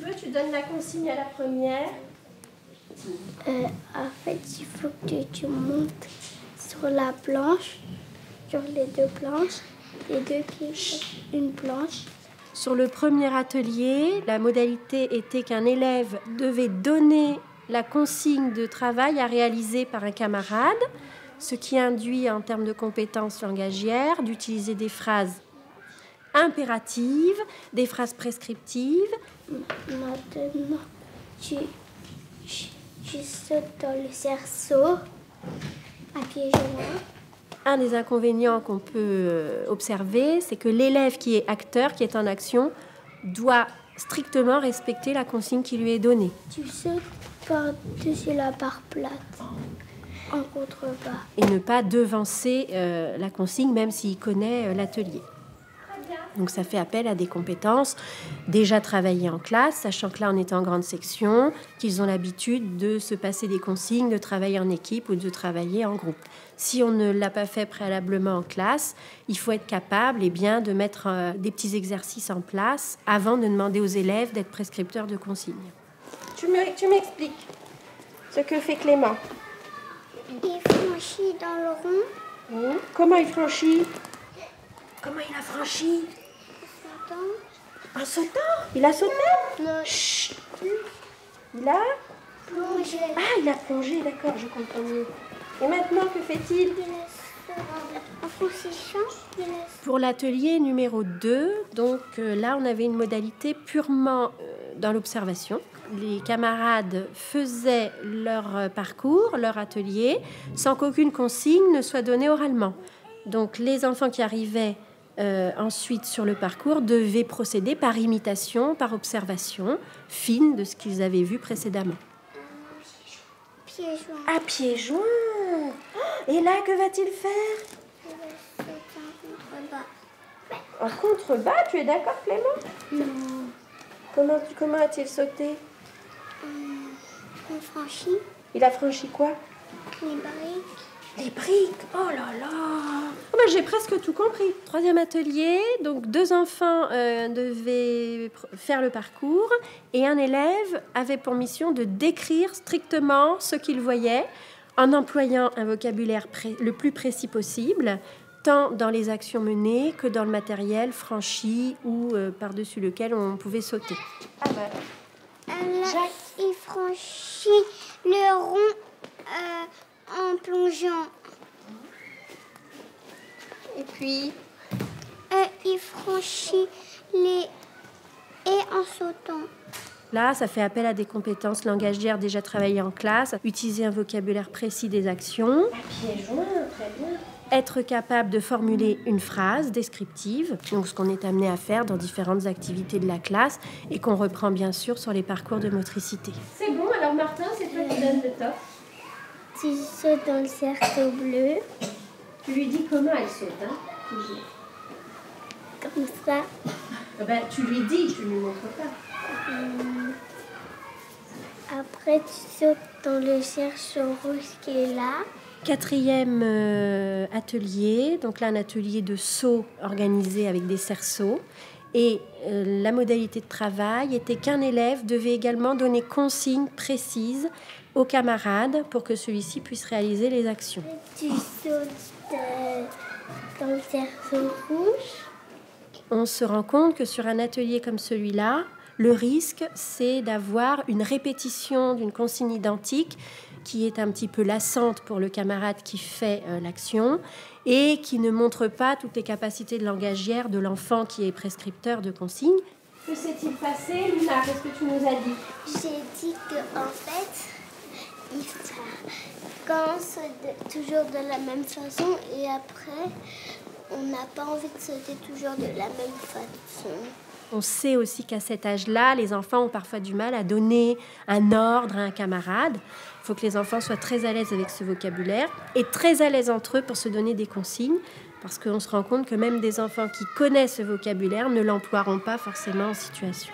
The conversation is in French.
veux, tu donnes la consigne à la première. En fait, il faut que tu montes sur la planche, sur les deux planches, les deux pieds sur une planche. Sur le premier atelier, la modalité était qu'un élève devait donner la consigne de travail à réaliser par un camarade, ce qui induit en termes de compétences langagières d'utiliser des phrases impératives, des phrases prescriptives. Maintenant, tu sautes dans le cerceau à pieds joints. Un des inconvénients qu'on peut observer, c'est que l'élève qui est acteur, qui est en action, doit strictement respecter la consigne qui lui est donnée. Tu sautes par-dessus la barre plate, en contrebas. Et ne pas devancer la consigne, même s'il connaît l'atelier. Donc ça fait appel à des compétences déjà travaillées en classe, sachant que là on est en grande section, qu'ils ont l'habitude de se passer des consignes, de travailler en équipe ou de travailler en groupe. Si on ne l'a pas fait préalablement en classe, il faut être capable de mettre des petits exercices en place avant de demander aux élèves d'être prescripteurs de consignes. Tu m'expliques ce que fait Clément. Il franchit dans le rond. Comment il franchit? Comment il a franchi? En sautant. Il a sauté? Non. Chut. Il a Plongé. Ah, il a plongé, d'accord, je comprends mieux. Et maintenant, que fait-il? En franchissant, Pour l'atelier numéro 2, donc là, on avait une modalité purement dans l'observation. Les camarades faisaient leur parcours, leur atelier, sans qu'aucune consigne ne soit donnée oralement. Donc les enfants qui arrivaient ensuite sur le parcours devaient procéder par imitation, par observation fine de ce qu'ils avaient vu précédemment. pieds joints. À pieds joints. Et là, que va-t-il faire? En contrebas. En contrebas, tu es d'accord, Clément? Non. Comment a-t-il sauté? On franchit Il a franchi quoi? les briques. Les briques. Oh là là. Oh ben, j'ai presque tout compris. Troisième atelier, donc 2 enfants devaient faire le parcours et un élève avait pour mission de décrire strictement ce qu'il voyait en employant un vocabulaire le plus précis possible, tant dans les actions menées que dans le matériel franchi ou par-dessus lequel on pouvait sauter. Ah ben. Il franchit le rond en plongeant. Et puis, Il franchit les haies en sautant. là, ça fait appel à des compétences langagières déjà travaillées en classe, utiliser un vocabulaire précis des actions. À pieds joints, très bien. Être capable de formuler une phrase descriptive, donc ce qu'on est amené à faire dans différentes activités de la classe et qu'on reprend bien sûr sur les parcours de motricité. C'est bon, alors Martin, c'est toi qui donnes le top. Tu sautes dans le cerceau bleu, Tu lui dis comment elle saute, hein, toujours. comme ça. Ah ben, tu lui dis, tu ne lui montres pas. Après, tu sautes dans le cerceau rouge qui est là. 4e atelier, donc là un atelier de saut organisé avec des cerceaux. Et la modalité de travail était qu'un élève devait également donner consigne précise au camarade pour que celui-ci puisse réaliser les actions. Tu sautes dans le cerceau rouge. On se rend compte que sur un atelier comme celui-là, le risque, c'est d'avoir une répétition d'une consigne identique qui est un petit peu lassante pour le camarade qui fait l'action et qui ne montre pas toutes les capacités de langagière de l'enfant qui est prescripteur de consignes. Que s'est-il passé, Luna? Qu'est-ce que tu nous as dit? J'ai dit qu'en fait, il commence toujours de la même façon et après, on n'a pas envie de sauter toujours de la même façon. On sait aussi qu'à cet âge-là, les enfants ont parfois du mal à donner un ordre à un camarade. Il faut que les enfants soient très à l'aise avec ce vocabulaire et très à l'aise entre eux pour se donner des consignes, parce qu'on se rend compte que même des enfants qui connaissent ce vocabulaire ne l'emploieront pas forcément en situation.